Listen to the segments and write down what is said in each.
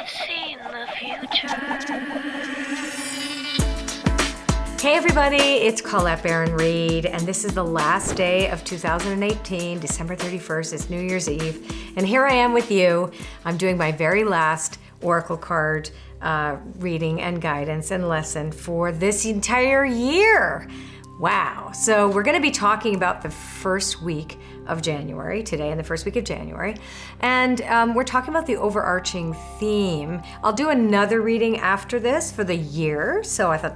I've seen the future. Hey everybody, it's Colette Baron-Reid, and this is the last day of 2018, December 31st, it's New Year's Eve, and here I am with you. I'm doing my very last Oracle card reading and guidance and lesson for this entire year. Wow, so we're gonna be talking about the first week of January, today in the first week of January, and we're talking about the overarching theme. I'll do another reading after this for the year, so I think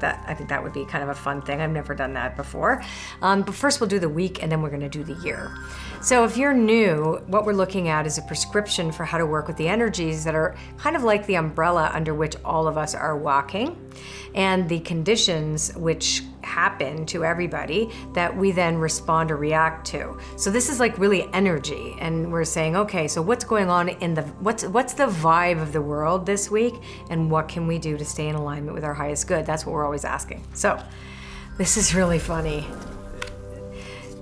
that would be kind of a fun thing. I've never done that before, but first we'll do the week and then we're gonna do the year. So if you're new, what we're looking at is a prescription for how to work with the energies that are kind of like the umbrella under which all of us are walking, and the conditions which happen to everybody that we then respond or react to. So this is like really energy, and we're saying, okay, so what's going on in the, what's the vibe of the world this week, and what can we do to stay in alignment with our highest good? That's what we're always asking. So this is really funny.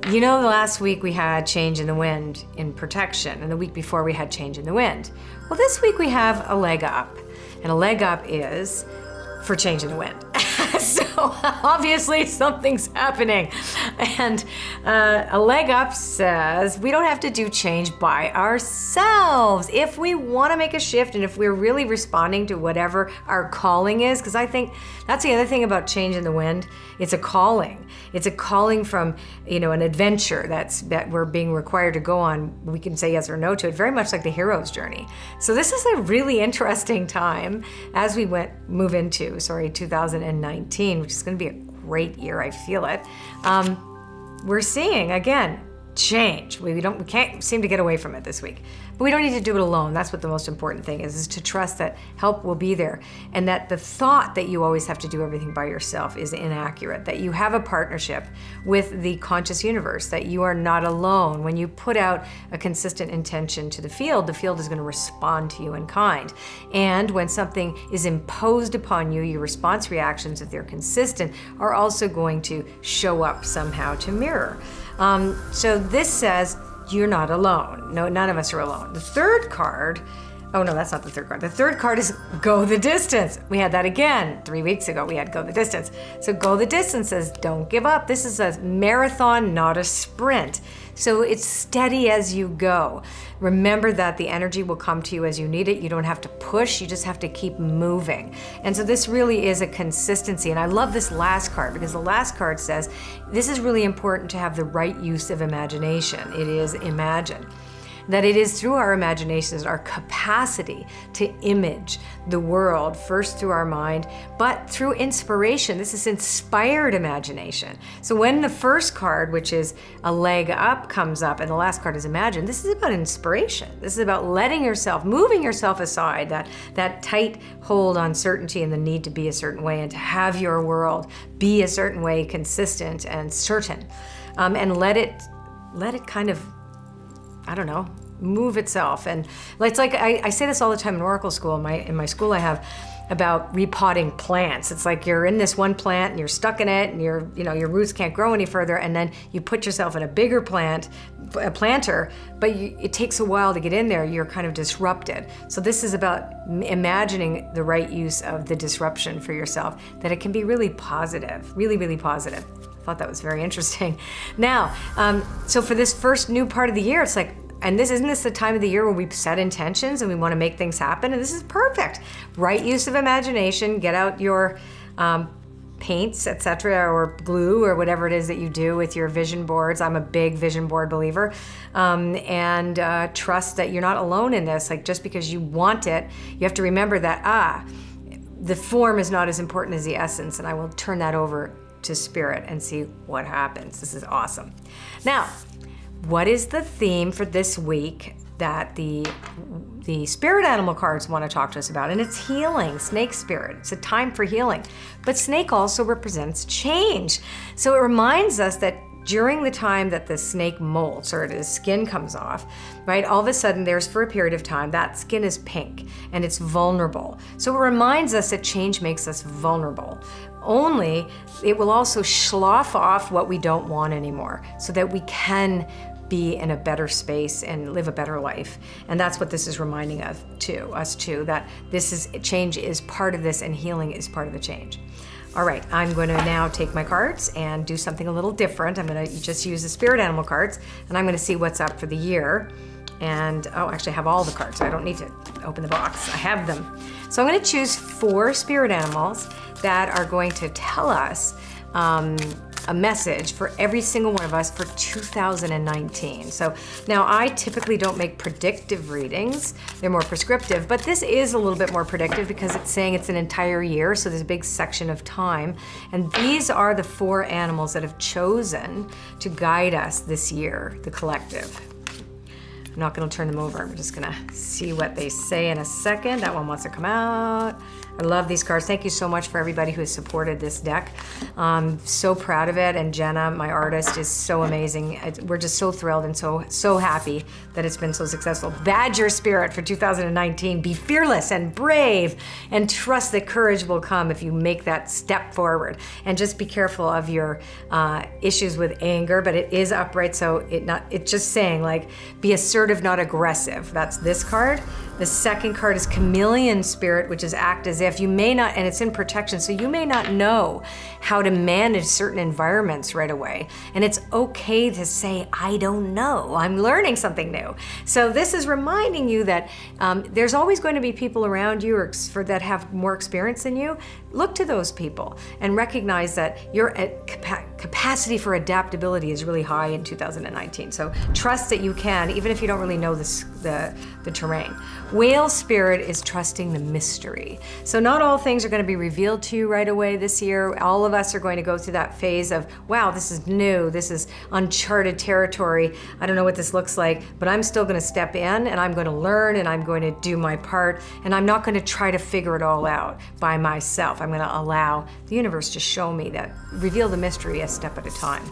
You know, the last week we had change in the wind in protection, and the week before we had change in the wind. Well, this week we have a leg up, and a leg up is for change in the wind. So obviously something's happening. And a leg up says we don't have to do change by ourselves. If we want to make a shift, and if we're really responding to whatever our calling is, because I think that's the other thing about change in the wind, it's a calling. It's a calling from, you know, an adventure that we're being required to go on. We can say yes or no to it, very much like the hero's journey. So this is a really interesting time as we move into 2019, which is going to be a great year. I feel it. We're seeing again change. We can't seem to get away from it this week. But we don't need to do it alone. That's what the most important thing is to trust that help will be there, and that the thought that you always have to do everything by yourself is inaccurate, that you have a partnership with the conscious universe, that you are not alone. When you put out a consistent intention to the field is going to respond to you in kind. And when something is imposed upon you, your response reactions, if they're consistent, are also going to show up somehow to mirror. So this says, you're not alone. No, none of us are alone. The third card, oh no, that's not the third card. The third card is go the distance. We had that again 3 weeks ago. We had go the distance. So go the distance says don't give up. This is a marathon, not a sprint. So it's steady as you go. Remember that the energy will come to you as you need it. You don't have to push, you just have to keep moving. And so this really is a consistency. And I love this last card, because the last card says, this is really important to have the right use of imagination. It is imagine. That it is through our imaginations, our capacity to image the world, first through our mind, but through inspiration. This is inspired imagination. So when the first card, which is a leg up, comes up, and the last card is imagine, this is about inspiration. This is about letting yourself, moving yourself aside, that tight hold on certainty and the need to be a certain way, and to have your world be a certain way, consistent and certain. And let it kind of, I don't know, move itself. And it's like, I say this all the time in Oracle school. In my school I have about repotting plants. It's like you're in this one plant and you're stuck in it, and your roots can't grow any further, and then you put yourself in a bigger a planter, but it takes a while to get in there. You're kind of disrupted. So this is about imagining the right use of the disruption for yourself, that it can be really positive, really, really positive. I thought that was very interesting. Now, so for this first new part of the year, it's like, and isn't this the time of the year where we set intentions and we want to make things happen? And this is perfect. Right use of imagination. Get out your paints, etc., or glue, or whatever it is that you do with your vision boards. I'm a big vision board believer. And trust that you're not alone in this. Like, just because you want it, you have to remember that, the form is not as important as the essence, and I will turn that over to spirit and see what happens. This is awesome. Now, what is the theme for this week that the spirit animal cards want to talk to us about? And it's healing, snake spirit. It's a time for healing. But snake also represents change. So it reminds us that during the time that the snake molts, or its skin comes off, right, all of a sudden for a period of time, that skin is pink and it's vulnerable. So it reminds us that change makes us vulnerable. Only it will also slough off what we don't want anymore, so that we can be in a better space and live a better life. And that's what this is reminding us too, that change is part of this and healing is part of the change. All right, I'm going to now take my cards and do something a little different. I'm going to just use the spirit animal cards, and I'm going to see what's up for the year. And actually I have all the cards, so I don't need to open the box. I have them. So I'm going to choose 4 spirit animals that are going to tell us a message for every single one of us for 2019. So now I typically don't make predictive readings. They're more prescriptive, but this is a little bit more predictive because it's saying it's an entire year, so there's a big section of time. And these are the 4 animals that have chosen to guide us this year, the collective. I'm not gonna turn them over. I'm just gonna see what they say in a second. That one wants to come out. I love these cards. Thank you so much for everybody who has supported this deck. So proud of it, and Jenna, my artist, is so amazing. We're just so thrilled and so happy that it's been so successful. Badger Spirit for 2019. Be fearless and brave, and trust that courage will come if you make that step forward. And just be careful of your issues with anger, but it is upright, so it's just saying, like, be assertive, not aggressive. That's this card. The second card is Chameleon Spirit, which is act as if. You may not, and it's in protection, so you may not know how to manage certain environments right away. And it's okay to say, I don't know, I'm learning something new. So this is reminding you that there's always going to be people around you that have more experience than you. Look to those people and recognize that your capacity for adaptability is really high in 2019. So trust that you can, even if you don't really know the terrain. Whale Spirit is trusting the mystery. So not all things are going to be revealed to you right away this year. All of us are going to go through that phase of, wow, this is new, this is uncharted territory. I don't know what this looks like, but I'm still going to step in, and I'm going to learn, and I'm going to do my part, and I'm not going to try to figure it all out by myself. I'm going to allow the universe to show me that, reveal the mystery a step at a time.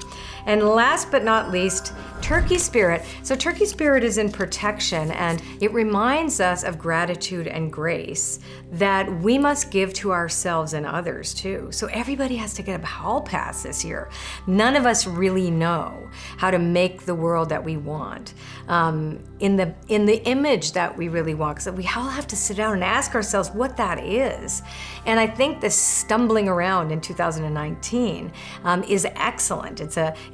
And last but not least, Turkey Spirit. So Turkey Spirit is in protection, and it reminds us of gratitude and grace that we must give to ourselves and others too. So everybody has to get a hall pass this year. None of us really know how to make the world that we want, in the image that we really want. So we all have to sit down and ask ourselves what that is. And I think this stumbling around in 2019 is excellent.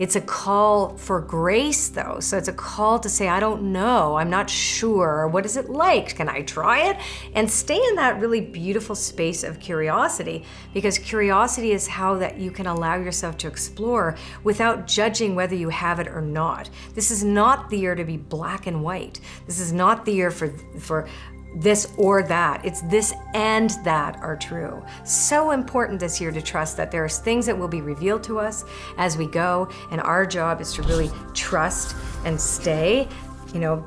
It's a call for grace, though. So it's a call to say, I don't know, I'm not sure. What is it like? Can I try it? And stay in that really beautiful space of curiosity, because curiosity is how that you can allow yourself to explore without judging whether you have it or not. This is not the year to be black and white. This is not the year for this or that. It's this and that are true. So important this year to trust that there's things that will be revealed to us as we go, and our job is to really trust and stay,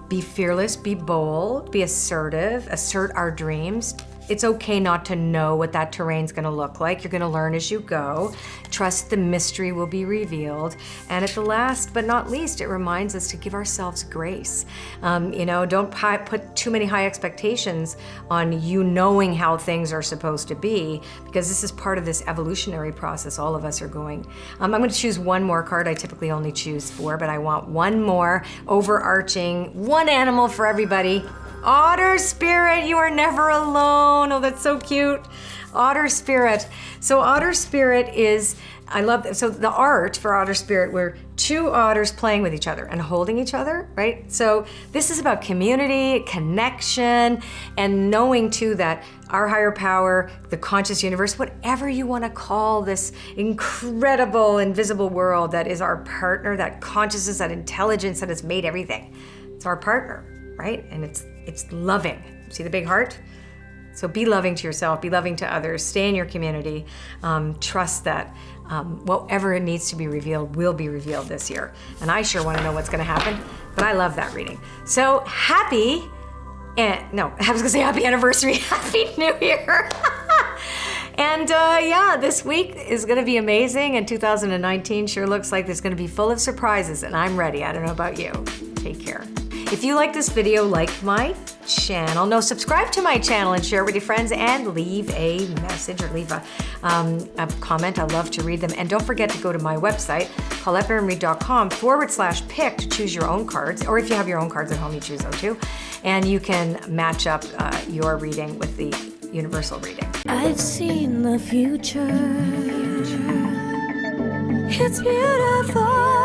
be fearless, be bold, be assertive, assert our dreams. It's okay not to know what that terrain's gonna look like. You're gonna learn as you go. Trust the mystery will be revealed. And at the last but not least, it reminds us to give ourselves grace. Don't put too many high expectations on you knowing how things are supposed to be, because this is part of this evolutionary process all of us are going. I'm gonna choose one more card. I typically only choose 4, but I want one more overarching, one animal for everybody. Otter Spirit, you are never alone. Oh, that's so cute. Otter Spirit. So Otter Spirit is, I love that. So the art for Otter Spirit were 2 otters playing with each other and holding each other, right? So this is about community, connection, and knowing too that our higher power, the conscious universe, whatever you want to call this incredible invisible world that is our partner, that consciousness, that intelligence that has made everything. It's our partner, right? And it's loving. See the big heart? So be loving to yourself, be loving to others, stay in your community, trust that whatever it needs to be revealed will be revealed this year. And I sure want to know what's going to happen, but I love that reading. So happy anniversary, happy new year. And this week is going to be amazing, and 2019 sure looks like there's going to be full of surprises, and I'm ready. I don't know about you. Take care. If you like this video, like my channel. No, subscribe to my channel and share it with your friends and leave a message or leave a comment. I love to read them. And don't forget to go to my website, ColetteBaron-Reid.com/pick to choose your own cards. Or if you have your own cards at home, you choose those too. And you can match up your reading with the universal reading. I've seen the future. It's beautiful.